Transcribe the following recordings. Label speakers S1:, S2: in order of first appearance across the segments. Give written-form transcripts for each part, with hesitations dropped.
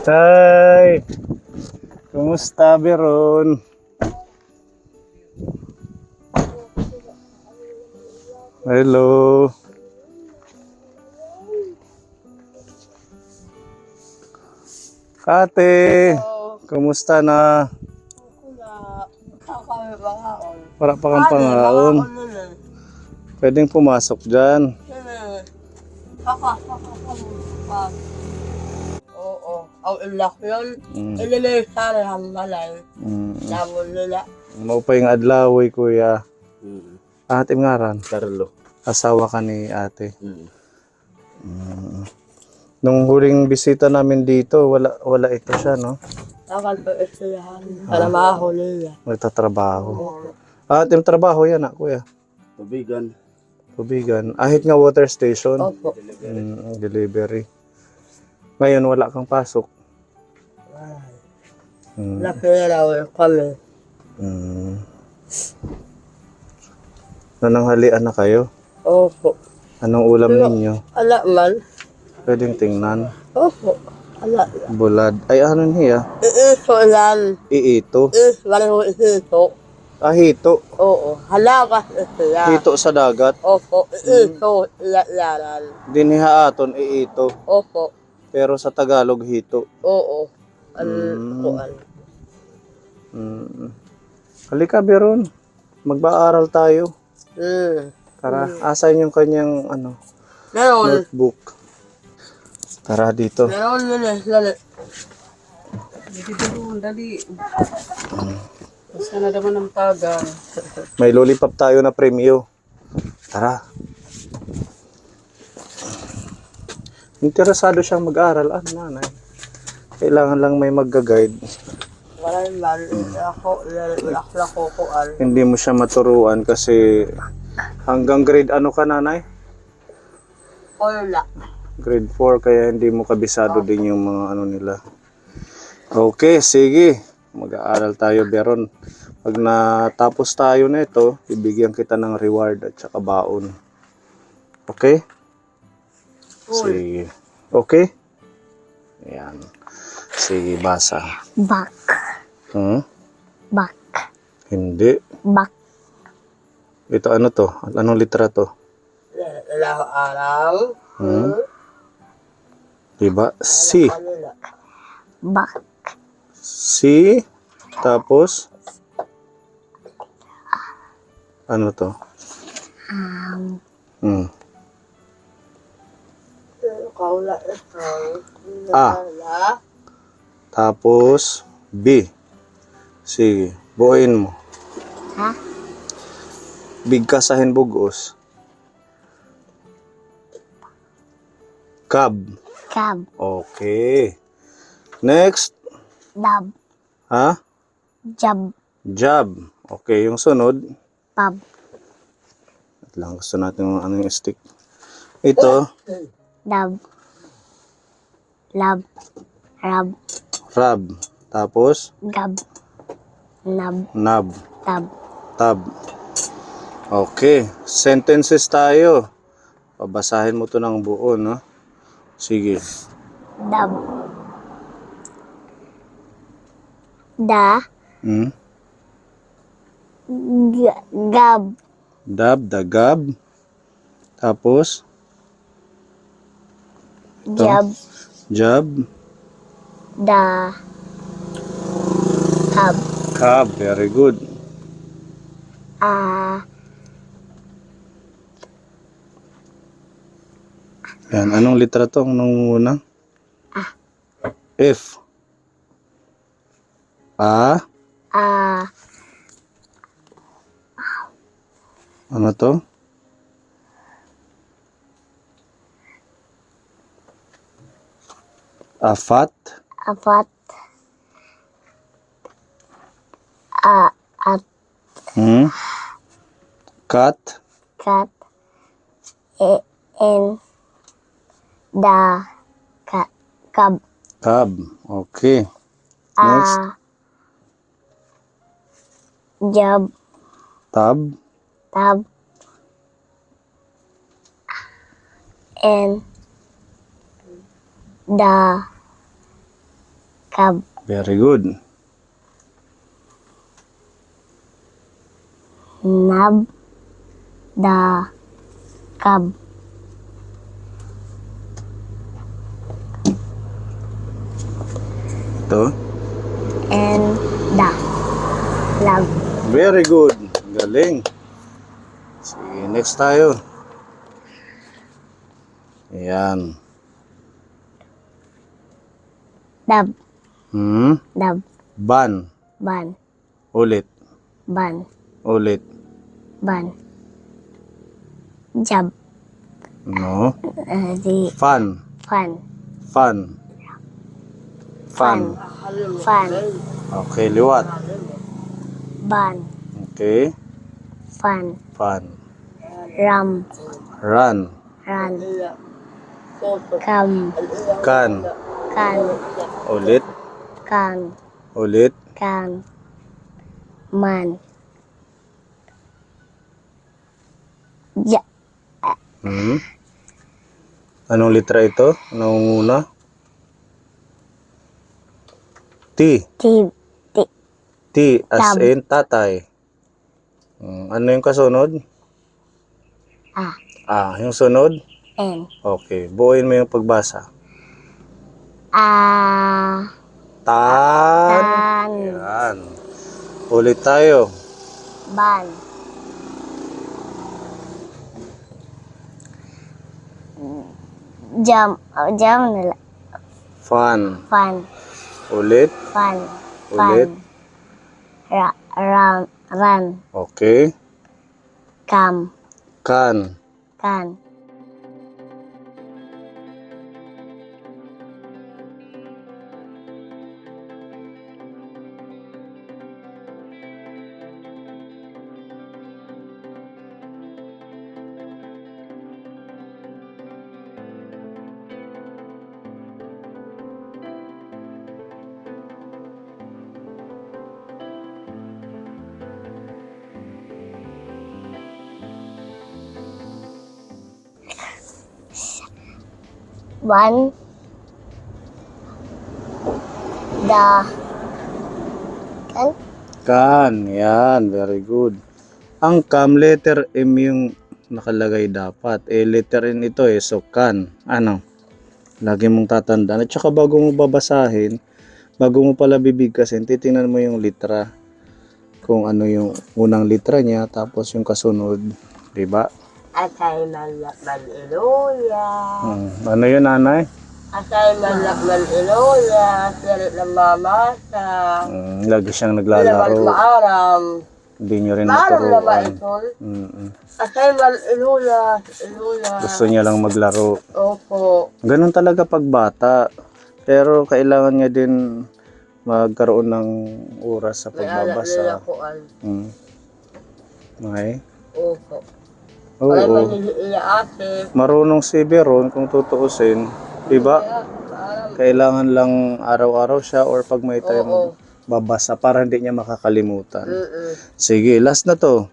S1: Hi! Kumusta, Beron? Hello! Ate! Kumusta na? Para pa kang pangaon. Pwedeng pumasok dyan.
S2: Oo, ang ilak yun. Ililisa na ang malay. Namon nila.
S1: Mau pa yung adlaw, kuya. Ate ngaran?
S3: Carlo.
S1: Asawa ka ni ate. Nung huling bisita namin dito, wala ito siya, no?
S2: Takal pa isiyahan. Trabaho nila.
S1: Nagtatrabaho. Ate, yung trabaho yan, kuya.
S3: Tubigan.
S1: Tubigan. Ahit nga water station.
S2: Opo.
S1: Delivery. Ngayon, wala kang pasok.
S2: Nakilalaw kami.
S1: Nananghalian na kayo?
S2: Opo.
S1: Anong ulam ninyo?
S2: Ala man.
S1: Pwedeng tingnan.
S2: Opo. Ala.
S1: Bulad. Ay, ano niya?
S2: Iiso lan.
S1: Iito.
S2: Wala iiso.
S1: Ah, hito.
S2: Oo. Halakas isiya.
S1: Hito sa dagat.
S2: Opo. Iiso. Ilalan.
S1: Dinihaaton, iito.
S2: Opo.
S1: Pero sa Tagalog, hito.
S2: Oo. Kuan.
S1: Halika, Beron. Mag-aaral tayo. Tara, asan yung kanyang
S2: Meron.
S1: notebook? Tara dito.
S2: Meron lali.
S4: Dali. Basta na naman ang tagan.
S1: May lollipop tayo na premyo. Tara. Interesado siyang mag-aral. Nanay. Kailangan lang may mag-guide.
S2: Wala man. Ako kuan.
S1: Hindi mo siya maturuan kasi hanggang grade ano ka, nanay?
S2: Wala.
S1: Grade 4, kaya hindi mo kabisado din yung mga ano nila. Okay, sige. Mag-aaral tayo, Beron. Pag natapos tayo na ito, ibigyan kita ng reward at saka baon. Okay? Sige. Okay? Ayan. Sige, basa.
S5: Bak. Bak.
S1: Hindi.
S5: Bak.
S1: Ito ano to? Anong litra to?
S2: Araw.
S1: Diba? Si.
S5: Bak.
S1: Si. Tapos? Ano to?
S2: Kaula.
S1: A. Tapos B. Sige. Buuin mo.
S5: Ha?
S1: Bigkasahin bugos. Cab.
S5: Kab.
S1: Okay. Next.
S5: Dab.
S1: Ha?
S5: Jab.
S1: Job. Okay. Yung sunod.
S5: Pab.
S1: At lang. Gusto natin yung stick. Ito.
S5: Dab. Lab. Rab.
S1: Rab. Tapos.
S5: Gab. Nab.
S1: Nab.
S5: Tab.
S1: Tab. Okay. Sentences tayo. Pabasahin mo to ng buo, no? Sige.
S5: Dab. Da. Gab.
S1: Dab, dagab. Tapos,
S5: Jab.
S1: job,
S5: Da. Tab.
S1: cab. Very good. Yan. Anong litra to? Anong una? F. A. Ano to? Afat.
S5: Apat. At.
S1: Kat.
S5: Kat. En. Da. Kab.
S1: Cab. Okay. Next.
S5: Jab.
S1: Tab.
S5: Tab. En. Da. Kab.
S1: Very good.
S5: Nab. Da. Kab.
S1: Ito.
S5: And da. Lab.
S1: Very good. Galing. Sige, next tayo. Ayan.
S5: Dab.
S1: Ban.
S5: Ban.
S1: Ulit.
S5: Ban.
S1: Ulit.
S5: Ban. Jab.
S1: No.
S5: Di.
S1: Fun.
S5: Fan.
S1: Fun. Fun.
S5: Fan.
S1: Okay, liwat.
S5: Ban.
S1: Okay.
S5: Fan.
S1: Fun.
S5: Ram.
S1: Run.
S5: Ran. Kam.
S1: Kan.
S5: Kan.
S1: Ulit.
S5: Kan.
S1: Ulit.
S5: Kan. Man. Ja.
S1: Anong litra ito? Anong una? T.
S5: Ti. Ti.
S1: T as
S5: Tab.
S1: in tatay. Ano yung kasunod?
S5: Ah.
S1: Yung sunod?
S5: En.
S1: Okay, buuin mo yung pagbasa.
S5: Ah.
S1: Tan.
S5: Tan.
S1: Yan. Ulit tayo.
S5: Ban. Jam. Jam nila.
S1: Fun.
S5: Fan.
S1: Ulit.
S5: Fan.
S1: Ulit.
S5: Fan. Ram. Ran.
S1: Okay.
S5: Kam.
S1: Kan.
S5: Kan. Ban. Da. Kan.
S1: Kan. Yan. Very good. Ang kam, letter M yung nakalagay dapat. Letter N ito so kan. Ano? Lagi mong tatandaan. At saka bago mo babasahin, bago mo pala bibigkasin, titingnan mo yung litra. Kung ano yung unang litra niya, tapos yung kasunod. Diba?
S2: Asay malakman iluya.
S1: Ano yun, nanay?
S2: Asay malakman iluya. Sirit ng mamasa.
S1: Lagi siyang
S2: Laman
S1: naglalaro.
S2: maaram.
S1: Hindi nyo rin
S2: Maaram na ba
S1: naturuan.
S2: ito? Asay mal iluya. Iluya.
S1: Gusto niya lang maglaro.
S2: Opo.
S1: Ganun talaga pag bata. Pero kailangan niya din magkaroon ng oras sa
S2: May anak nila
S1: pagbabasa.
S2: ko ay.
S1: Okay.
S2: Opo. Ay
S1: Oo.
S2: maniliya ate.
S1: Marunong si Beron kung tutuusin. Diba? Kailangan lang araw-araw siya or pag may time babasa para hindi niya makakalimutan. Sige, last na to.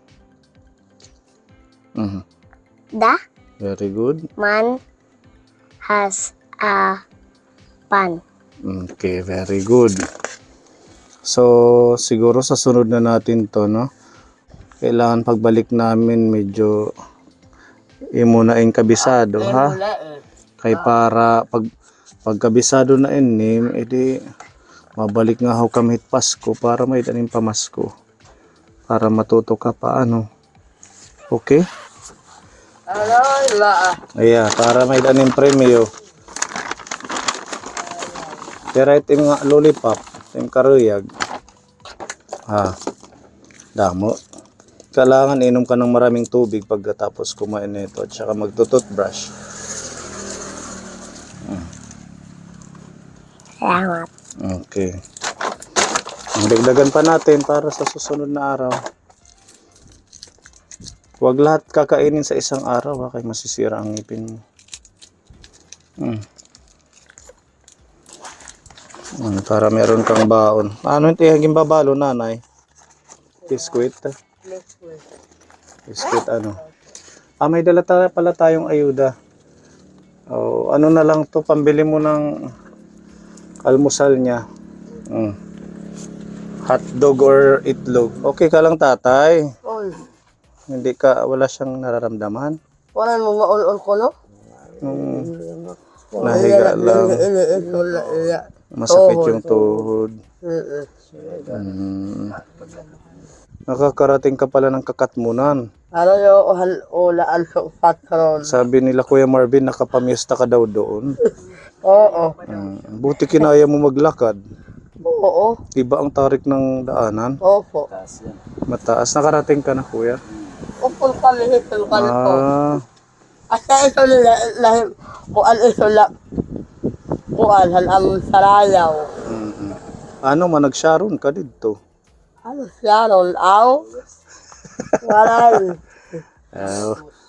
S5: Da.
S1: Very good.
S5: Man. Has. A. Pan.
S1: Okay, very good. So, siguro sa sunod na natin to, no? Kailangan pagbalik namin medyo imunain kabisado, ha? Kay para pagkabisado na inim, edi mabalik nga ho kami Pasko para may tanim pamasko. Para matuto ka paano. Okay? Ayan, para may tanim premyo. Tira itim nga lollipop, itim karuyag. Damo. Kailangan inom ka ng maraming tubig pagkatapos kumain nito at saka magtututbrush.
S5: Salamat.
S1: Okay. Dagdagan pa natin para sa susunod na araw. Huwag lahat kakainin sa isang araw kaya masisira ang ngipin mo. Para meron kang baon. Ano yung tihaging babalo, nanay? Biskuit. Biskuit ano? May dala pala tayong ayuda. Ano na lang to, pambili mo ng almusal niya. Mm. Hotdog or itlog. Okay ka lang, tatay?
S2: Oy,
S1: Hindi ka, wala siyang nararamdaman?
S2: wala mo maul-ul ko, no?
S1: Mm. Nahiga lang. Masakit yung tuhod. Mm. Nakakarating ka pala ng Kakatmunan.
S2: Ano yung ulaan sa patron?
S1: Sabi nila Kuya Marvin, nakapamiesta ka daw doon.
S2: Oo.
S1: Buti kinaya mo maglakad.
S2: Oo.
S1: Iba ang tarik ng daanan.
S2: Opo.
S1: Mataas. Nakarating ka na, Kuya?
S2: Upol kami hitul ko.
S1: Ah,
S2: Asa ito nila, kuan ito lang. Kuan, ang sarayaw.
S1: ano, manag-sharon ka dito?
S2: Ano siya ron? Aw? Waray.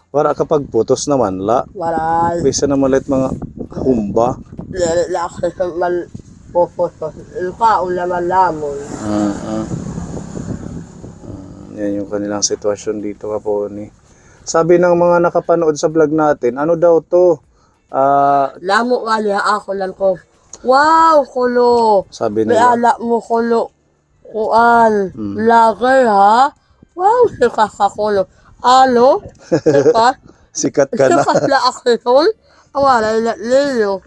S1: Wala kapag putos naman, la.
S2: Waray.
S1: Bisa na malit mga humba.
S2: Laki sa man pupusos. Ilkaon naman lamon.
S1: Yan yung kanilang sitwasyon dito, Kaponi. Sabi ng mga nakapanood sa vlog natin, ano daw to?
S2: Lamo nga niya ako lang ko. Wow, kulo.
S1: Sabi
S2: May
S1: nila,
S2: alak mo kulo. Kuan. Lager ha? Wow, sika ka kulo. Ano? Sika?
S1: sikat ka na.
S2: Sika na ako yun? Awaray na liyo.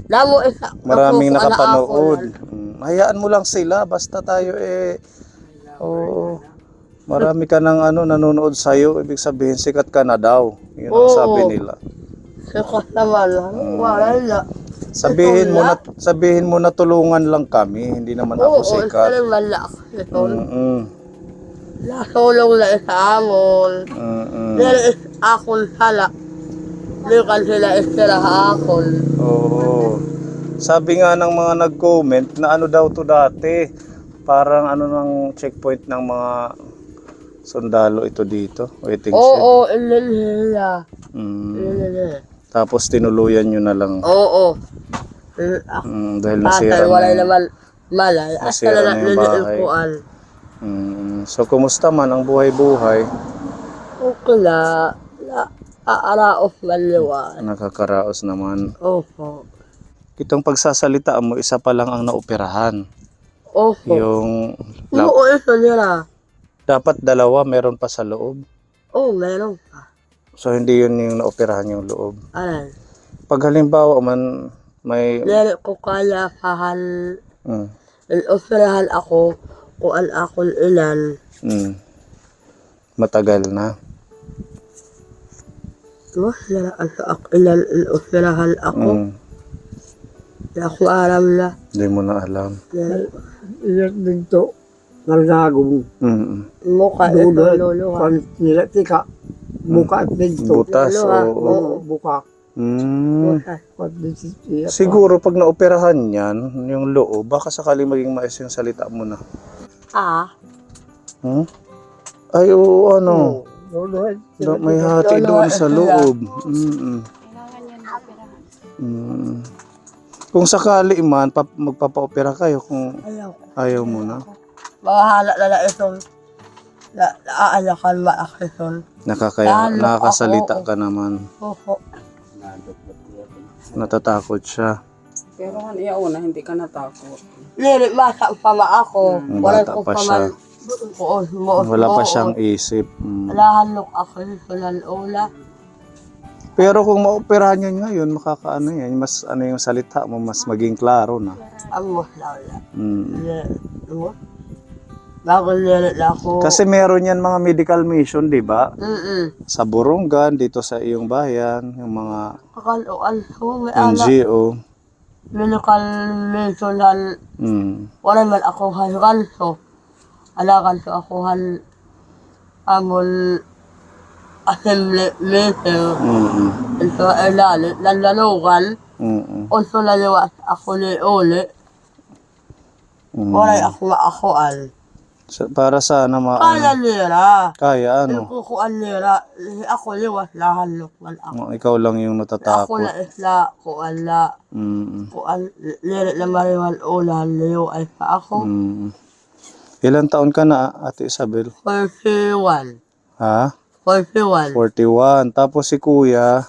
S2: Lamo isa.
S1: Maraming
S2: nakukuha na ako
S1: nakapanood.
S2: yan.
S1: Hayaan mo lang sila, basta tayo oo. Marami ka ng nanonood sa'yo, ibig sabihin sikat ka na daw. Yun ang
S2: Oo.
S1: sabi nila.
S2: Sika naman. Awaray na.
S1: Sabihin mo na tulungan lang kami, hindi naman ako
S2: Oo, isa
S1: sikat.
S2: rin malak.
S1: Mm-mm.
S2: Nasulong na isa amon. Dili is akon hala. Di kan sila istira akon.
S1: Oo. Sabi nga ng mga nag-comment na ano daw to dati, parang ng checkpoint ng mga sundalo ito dito, waiting shed.
S2: Oo, ililila.
S1: Mm.
S2: Ililila.
S1: Tapos tinuluyan nyo na lang.
S2: Oo.
S1: Dahil nasira
S2: Walay
S1: na
S2: naman malay. Asa
S1: nasira
S2: na
S1: na yung bahay.
S2: nililikuan.
S1: So, kumusta man ang buhay-buhay?
S2: Okay na. Aaraos maliwan.
S1: Nakakaraos naman.
S2: Opo.
S1: Itong pagsasalita mo, isa pa lang ang naoperahan.
S2: Opo.
S1: Yung
S2: Oo, ito nila.
S1: dapat dalawa, meron pa sa loob.
S2: Oo, meron pa.
S1: So, hindi yun yung naoperahan yung loob.
S2: Ayan.
S1: Pag halimbawa man, may...
S2: Nere ko kaya kahal.
S1: Mm,
S2: Operahan ako. Kuan akong ilan.
S1: matagal na.
S2: Mas nalaan sa ilan operahan ako. Hindi ako alam na.
S1: Hindi mo na alam.
S3: Iyak dito, nalagong
S2: Mukha ito luluha.
S3: kan nila tika, buka at dito.
S1: Butas,
S2: Luluha.
S1: oo.
S3: Buka,
S2: Mukha.
S3: at dito.
S1: Siguro pag naoperahan yan, yung loob, baka sakaling maging maayos yung salita mo na. Ay, oo, may hati doon sa loob. Kung sakali man, magpapa-opera kayo kung ayaw mo na.
S2: Mahala na ito. Naaalakal maakison.
S1: Nakakasalita ka naman.
S2: Opo.
S1: Natatakot siya.
S4: Pero kan iyauna, hindi ka natakot.
S2: Nere, masa pa ma ako.
S1: Bata pa siya. Wala pa siyang isip.
S2: Alahanok ako sa lalula.
S1: Pero kung maoperahan yan ngayon, makakaano yan, mas yung salita mo, mas maging klaro na.
S2: Amos lawla. Bago nere na ako.
S1: Kasi meron yan mga medical mission, di ba?
S2: Mm-mm.
S1: Sa Burungan, dito sa iyong bayan, yung mga
S2: Kakaluan ko, may anak.
S1: NGO.
S2: Medical missional. Wala man ako halkanso. Alakan so ako amon assembly meeting. Ito elali, lalalugan. Oso laliwas ako ni uli. Wala ako maakuan.
S1: Para sana
S2: Kaya nira.
S1: kaya ano?
S2: Kukuan nira. Ako liwas lahan lukman ako.
S1: Ikaw lang yung
S2: Ako
S1: natatakot.
S2: na isla, kuan la. Kuan, nira na mariwan ulan, liyo ay pa ako.
S1: Ilan taon ka na, Ate Isabel?
S2: 41.
S1: Ha?
S2: 41.
S1: 41. Tapos si Kuya,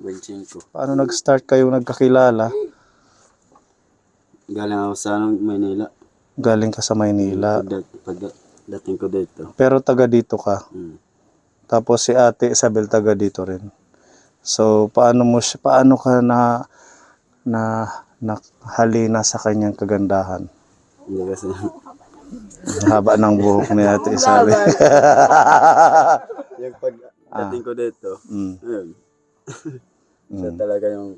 S6: 25.
S1: paano nag-start kayong nagkakilala?
S6: Galing ako sa Maynila.
S1: Galing ka sa Maynila.
S6: Pagdating ko dito.
S1: Pero taga dito ka.
S6: Mm.
S1: Tapos si Ate Isabel taga dito rin. So paano ka na halina sa kanyang kagandahan?
S6: Hindi kasi
S1: Ang haba ng buhok ni Ate Isabel.
S6: yung pagdating ko dito,
S1: Mm.
S6: ayun. Siya talaga yung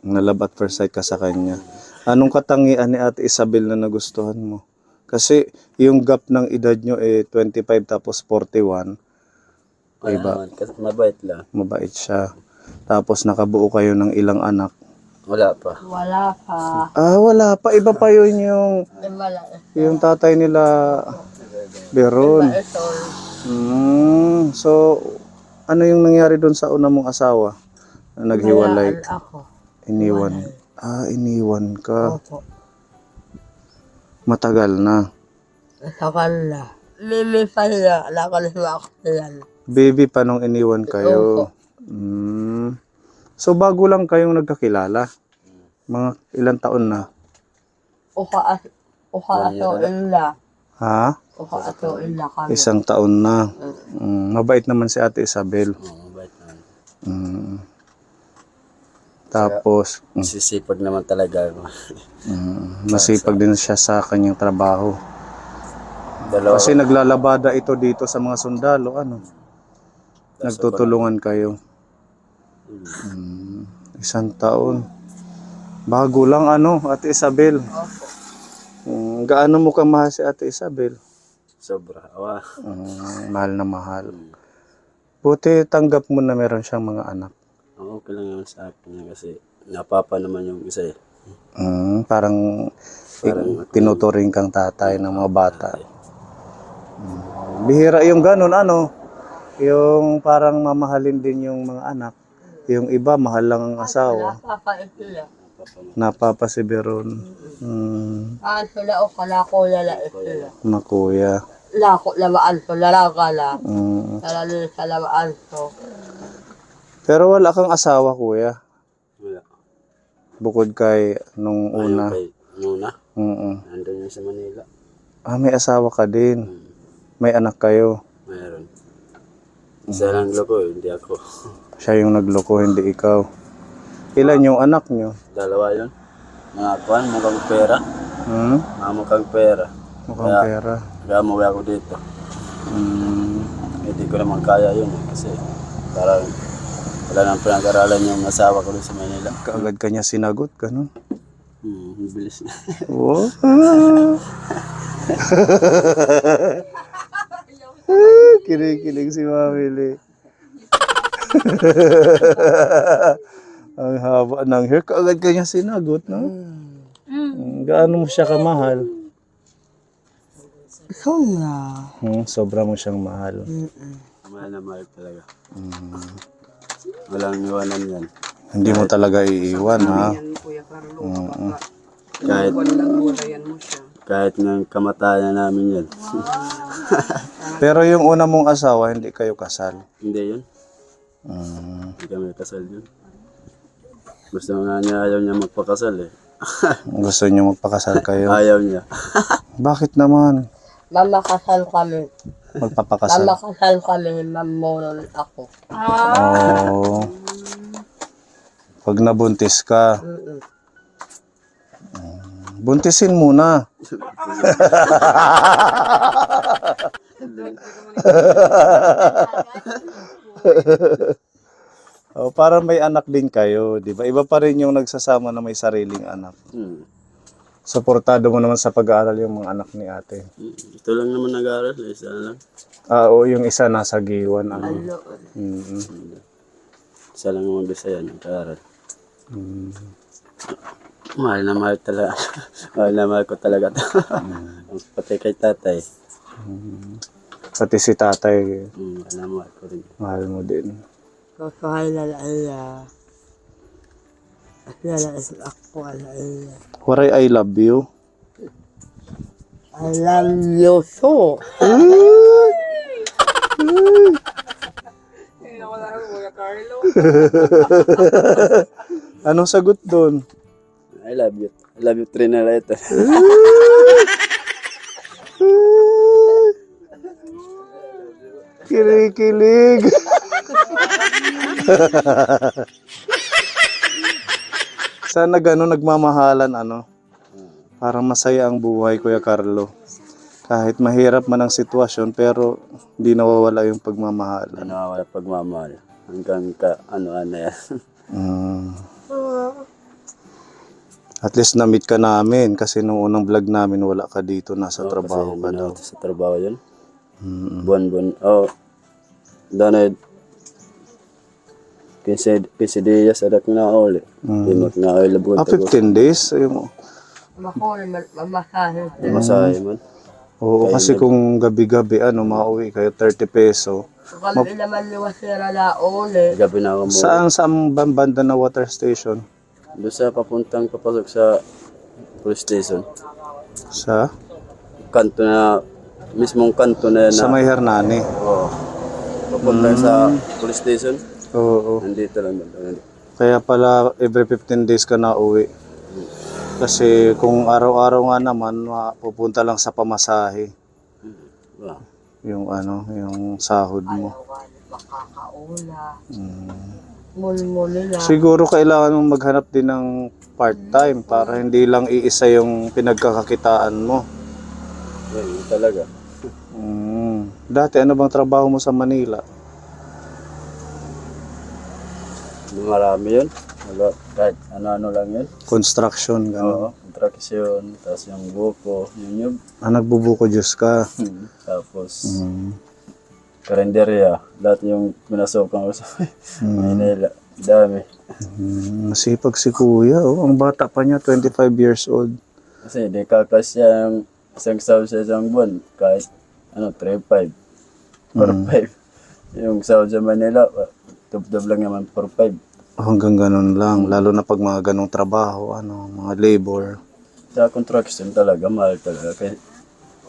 S1: Nalove at first sight ka sa kanya. Anong katangian ni Ate Isabel na nagustuhan mo? Kasi yung gap ng edad nyo 25 tapos 41. Iba.
S6: Kasi mabait lang.
S1: Mabait siya. Tapos nakabuo kayo ng ilang anak.
S6: Wala pa.
S2: Wala pa.
S1: Wala pa. Iba pa yun
S2: Wala.
S1: yung tatay nila Beron.
S2: Ito.
S1: So, ano yung nangyari doon sa una mong asawa? Na naghiwalay?
S2: Ako.
S1: Iniwan. Iniwan ka.
S2: Opo.
S1: Matagal na.
S2: Sa kanila. Mimi pa sila. Nakaliwa ako sila.
S1: Baby pa nung iniwan kayo. So, bago lang kayong nagkakilala? Mga ilang taon na?
S2: Uka ato ila.
S1: Ha?
S2: Uka ato ila kami.
S1: Isang taon na. Mabait naman si Ate Isabel.
S6: Oo, mabait naman.
S1: Tapos,
S6: Sisipag naman talaga ako.
S1: masipag din siya sa kanyang trabaho.
S6: Dalawa.
S1: Kasi naglalabada ito dito sa mga sundalo, nagtutulungan kayo. Isang taon. Bago lang Ate Isabel. Gaano mo kamahal si Ate Isabel?
S6: Sobra. Awa.
S1: Mahal na mahal. Buti tanggap mo na meron siyang mga anak.
S6: Okay lang yun sa akin kasi napapa naman yung isa eh.
S1: Parang tinuturing kang tatay ng mga bata. Bihira yung ganun, yung parang mamahalin din yung mga anak. Yung iba, mahal lang ang asawa.
S2: Napapait sila.
S1: Napapa si Beron.
S2: Sila o kalako lalait sila.
S1: Makuya.
S2: Lako lamaan to. Lalagala.
S1: Mm.
S2: Lalali sa lamaan to.
S1: Pero wala kang asawa, kuya.
S6: Wala.
S1: Bukod kay nung una.
S6: Ayun kay Nuna.
S1: Mm-mm.
S6: Nandun yun sa Manila.
S1: May asawa ka din. May anak kayo.
S6: Mayroon. Isa lang loko, hindi ako.
S1: Siya yung nagloko, hindi ikaw. Ilan yung anak nyo?
S6: Dalawa yun. Mga kuhan, mukhang pera. Mga mukhang pera.
S1: Mukhang pera.
S6: Kaya umuwi ako dito. Hindi ko naman kaya yun kasi parang wala nang pinag-aralan yung asawa ko doon sa Manila.
S1: Kaagad kanya sinagot, ganun.
S6: Bilis na.
S1: Wow. Kinikilig si Mamili. Ang haba ng hair. Kaagad kanya sinagot, no? Gaano mo siya kamahal?
S2: Sobra.
S1: Sobra mo siyang mahal.
S6: Mahal na mahal talaga. Walang iwanan yan.
S1: Hindi mo talaga iiwan, ha?
S4: Yan, Kuya Carlo.
S6: Kahit,
S4: Walang gulayan mo siya.
S6: kahit ng kamatayan namin yan.
S1: Pero yung una mong asawa, hindi kayo kasal.
S6: Hindi yun. Hindi kami kasal yun. Gusto nga niya, ayaw niya magpakasal eh.
S1: Gusto niyo magpakasal kayo?
S6: Ayaw niya.
S1: Bakit naman?
S2: Mamakasal kami.
S1: Magpapakasal?
S2: Mamakasal kami. Mamunon ako.
S1: Oo. Pag nabuntis ka, buntisin muna. Para may anak din kayo, di ba? Iba pa rin yung nagsasama na may sariling anak. Suportado mo naman sa pag-aaral yung mga anak ni ate.
S6: Ito lang naman nag-aaral, isa lang.
S1: Oo, yung isa nasa Giwan.
S6: Isa lang naman Bisaya nag-aaral. Mahal na mahal talaga. Mahal na mahal ko talaga. Pati kay tatay.
S1: Pati si tatay,
S6: Mahal na mahal ko rin.
S1: mahal mo din.
S2: Kakahay lalala. Lalala ako lalala.
S1: Waray, I love you.
S2: I love you so.
S4: Wala ko, Kuya Carlo.
S1: Anong sagot doon?
S6: I love you. I love you, Trinela ito.
S1: Kinikilig. Sana gano'n nagmamahalan, ano. Parang masaya ang buhay, Kuya Carlo. Kahit mahirap man ang sitwasyon, pero hindi nawawala yung pagmamahalan.
S6: Ano, wala pagmamahal. Hanggang ka, ano yan.
S1: Mm. At least na-meet ka namin kasi nung unang vlog namin wala ka dito, nasa trabaho ka daw.
S6: Sa trabaho yun.
S1: Mm.
S6: Buwan-buwan. Oh, danay 15 días adak na uli. Dimot na uli labot.
S1: 15 days? Ayun.
S2: Makuha mamasahe.
S6: Masahe man.
S1: Oo, kasi kung gabi-gabi, mauwi kayo 30 peso.
S2: Kung naman liwas sila na uli.
S6: Gabi na ako mo.
S1: Saan banda na water station?
S6: Doon sa papuntang papasok sa police station.
S1: Sa?
S6: Kanto na, mismong kanto na yan
S1: Sa
S6: na.
S1: may Hernani.
S6: Oo. Papuntang sa police station.
S1: Oo.
S6: Nandito lang.
S1: Kaya pala every 15 days ka na uwi. Kasi kung araw-araw nga naman, pupunta lang sa pamasahe.
S6: Wow.
S1: Yung sahod mo.
S2: Makakaula. Muli-muli na.
S1: Siguro kailangan mong maghanap din ng part-time para hindi lang iisa yung pinagkakakitaan mo.
S6: Yun talaga.
S1: Dati ano bang trabaho mo sa Manila?
S6: Marami yun. Wala, kahit ano-ano lang yun.
S1: Construction,
S6: Oo,
S1: gano'n.
S6: contraction, tapos yung buko, yung
S1: Nagbubuko Diyos ka.
S6: tapos karinderya, lahat yung pinasokan ko sa Manila. Dami.
S1: Masipag si Kuya. Ang bata pa niya, 25 years old.
S6: Kasi di kakasya yung isang sahod sa isang buwan, kahit 3-5, 4-5. Yung sahod sa Manila, dub-dub lang naman 4-5.
S1: Hanggang ganun lang. Lalo na pag mga ganong trabaho, mga labor.
S6: Sa construction talaga, mahal talaga. Kaya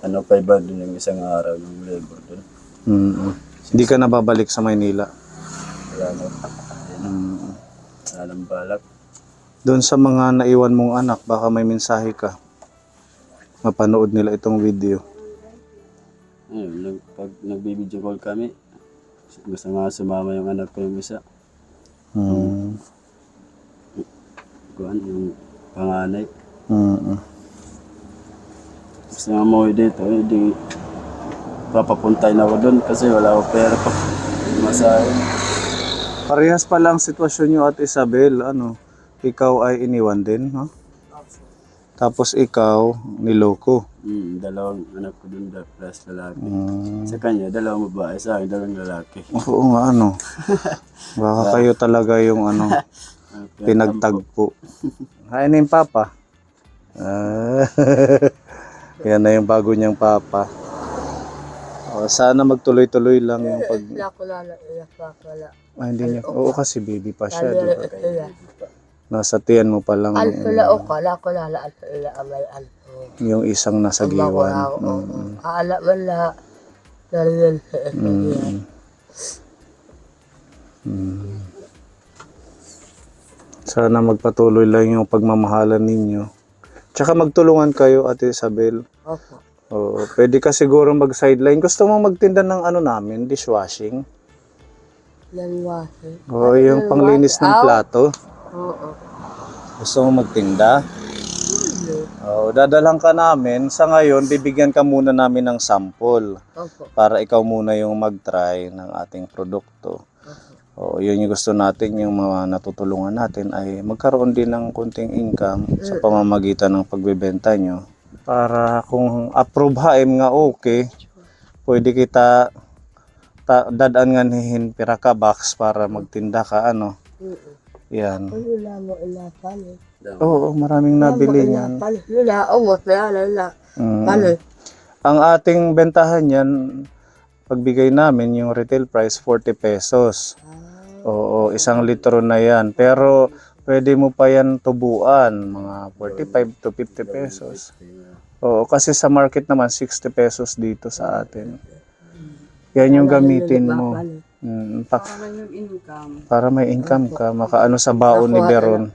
S6: 500 yung isang araw ng labor doon.
S1: Hindi ka na babalik sa Maynila.
S6: Wala na. Wala nang balak.
S1: Doon sa mga naiwan mong anak, baka may mensahe ka. Mapanood nila itong video.
S6: Ayun, pag nagbi-video call kami, gusto nga sumama yung anak ko yung isa. Kuan, yung panganay. Gusto nga mo dito, hindi papapuntay na ako doon kasi wala akong pera pa. Masahe.
S1: Parehas pa lang sitwasyon nyo at Isabel. Ikaw ay iniwan din, ha? Tapos ikaw, niloko.
S6: Dalawang anak ko doon, plus lalaki. Sa kanya, dalawang babae, sa akin, dalawang lalaki.
S1: Oo nga, Baka kayo talaga yung pinagtagpo. Hi na yung papa. Yan na yung bago niyang papa. Sana magtuloy-tuloy lang yung pag... Hindi niya. Oo, kasi baby pa siya. Diba? Nasa tiyan mo pa lang. Yung isang nasa giwan.
S2: Aala man lahat.
S1: Sana magpatuloy lang yung pagmamahalan ninyo. Tsaka magtulungan kayo, Ate Isabel.
S2: Opo.
S1: Oo, pwede ka siguro mag-sideline. Gusto mo magtinda ng namin, dishwashing?
S2: Nangwasi.
S1: Oo, yung panglinis ng plato.
S2: Oo.
S1: Gusto mo magtinda? Oo, dadalang ka namin. Sa ngayon, bibigyan ka muna namin ng sample
S2: Opo.
S1: para ikaw muna yung mag-try ng ating produkto. Oo, yun yung gusto natin, yung mga natutulungan natin ay magkaroon din ng kunting income sa pamamagitan ng pagbebenta nyo. Para kung approve haim nga okay, pwede kita dadaan nga nihin pira ka box para magtinda ka Yan.
S2: Wala mo inapalit.
S1: Oo, maraming nabili niyan.
S2: Wala, umot na yan. Palit.
S1: Ang ating bentahan yan, pagbigay namin yung retail price 40 pesos. Oo, 1 litro na yan. Pero pwede mo pa yan tubuan, mga 45 to 50 pesos. Oo, kasi sa market naman 60 pesos dito sa atin. Yan yung gamitin mo.
S4: Para yung income.
S1: Para may income ka, makaano sa baon ni Beron.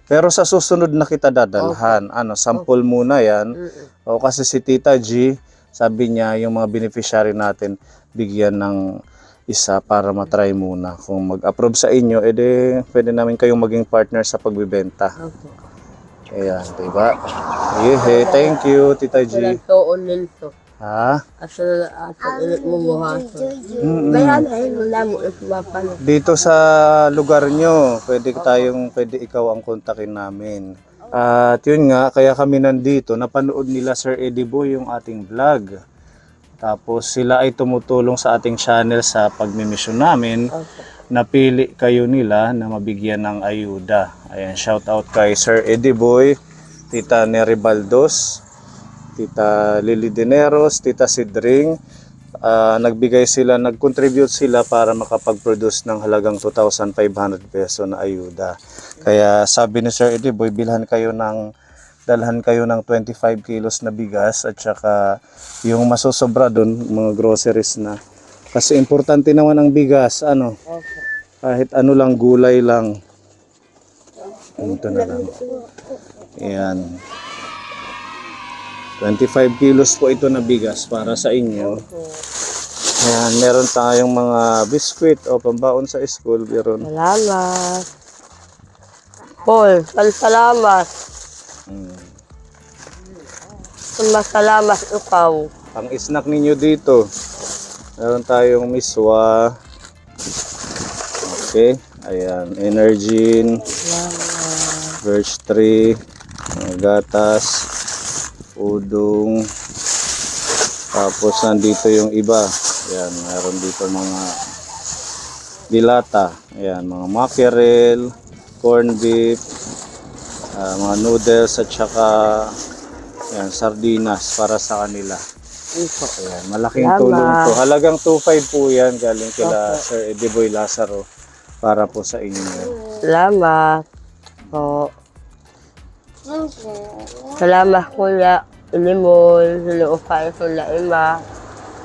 S1: Pero sa susunod na kita dadalhan, sample muna yan. O kasi si Tita G, sabi niya yung mga beneficiary natin, bigyan ng isa para matry muna. Kung mag-approve sa inyo, edi pwede namin kayong maging partner sa pagbibenta. Ayan, diba? Thank you, Tita G.
S2: Nagsuon nito.
S1: Ha?
S2: Asa ilit mo buhason. Bayan ay wala mo ismapan.
S1: Dito sa lugar nyo, pwede ikaw ang kontakin namin. At yun nga, kaya kami nandito, napanood nila Sir Eddie Boy yung ating vlog. Tapos sila ay tumutulong sa ating channel sa pagmimisyon namin. Napili kayo nila na mabigyan ng ayuda. Ayan, shout out kay Sir Eddie Boy, Tita Nery Baldos, Tita Lily Dineros, Tita Sidring. Nag-contribute sila para makapag-produce ng halagang 2,500 peso na ayuda. Kaya sabi ni Sir Eddie Boy, dalhan kayo ng 25 kilos na bigas at saka yung masusobra doon, mga groceries na. Kasi importante naman ang bigas, kahit ano lang, gulay lang. Ito na lang. Ayan. 25 kilos po ito na bigas para sa inyo. Ayan, meron tayong mga biskwit o pambaon sa school. Meron.
S2: Salamat. Paul, salamat. Salamat ikaw.
S1: Ang snack ninyo dito, meron tayong miswa. Okay. Ayan, Energin, Birch Tree, gatas, udong. Tapos nandito yung iba. Ayan, meron dito mga dilata. Ayan, mga mackerel, corn beef, mga noodles at saka ayan, sardinas para sa kanila. Ayan, malaking tulong to. Halagang 2,500 po yan galing kila Sir Eddie Boy Lazaro para po sa inyo.
S2: Salamat. Po. Salamat kuya. Ilimol, luupay ko na ima.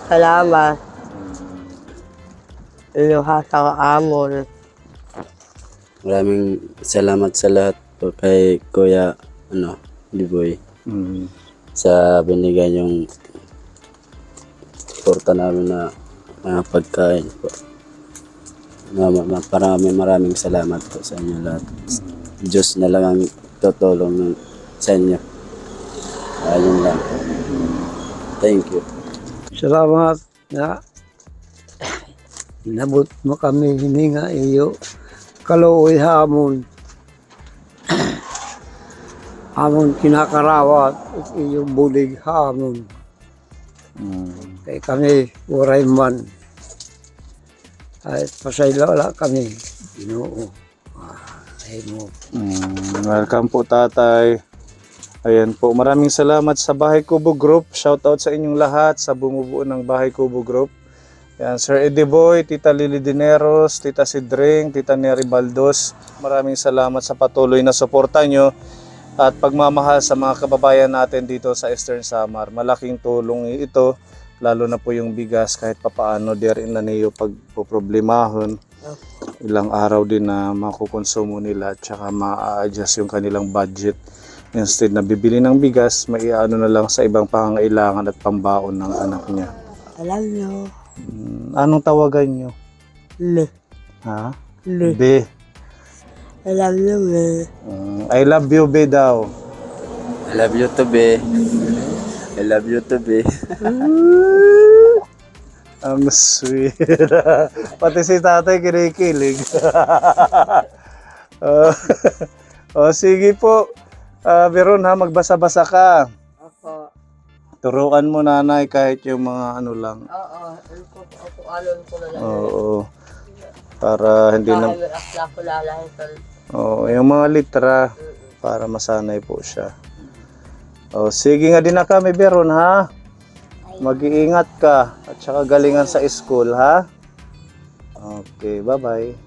S2: Salamat. Iluha sa kaamol.
S6: Maraming salamat sa lahat po kay Kuya Liboy sa binigay yung suporta namin na mga pagkain po. Maraming salamat po sa inyo lahat. Diyos na lang ang tutulong sa inyo. Ayun lang po. Thank you.
S3: Salamat na inabot mo kami hininga iyo. Kaluoy hamon. Hamon kinakarawat at iyong bulig hamon. Kaya kami uray man. Ay pasaylo wala kami. Ginoo. Ay mo.
S1: Welcome po tatay. Ayan po, maraming salamat sa Bahay Kubo Group. Shout out sa inyong lahat sa bumubuo ng Bahay Kubo Group. Ayan, Sir Eddie Boy, Tita Lily Dineros, Tita Sidring, Tita Nery Baldos. Maraming salamat sa patuloy na suporta nyo at pagmamahal sa mga kababayan natin dito sa Eastern Samar. Malaking tulong ito, lalo na po yung bigas kahit papaano diyarin na niyo pagpoproblemahon. Ilang araw din na makukonsumo nila at saka ma-adjust yung kanilang budget. Instead na bibili ng bigas, maiano na lang sa ibang pangangailangan at pambaon ng anak niya.
S2: Alam nyo.
S1: Anong tawagan nyo?
S2: Le.
S1: Ha?
S2: Le.
S1: Be.
S2: Alam nyo, le.
S1: I love you, Be daw.
S6: I love you to be. I love you to be.
S1: Ang sweet. Pati si tatay kinikilig. Sige po. Beron ha, magbasa-basa ka.
S2: Ako.
S1: Turuan mo nanay kahit yung mga ano lang.
S2: Oo. Alon ko na lang.
S1: Oo. Para hindi na...
S2: Kahit akla ko lalahitan.
S1: Oo, yung mga litra. Para masanay po siya. Sige nga din na kami, Beron ha. Mag-iingat ka. At saka galingan sa school ha. Okay, bye-bye.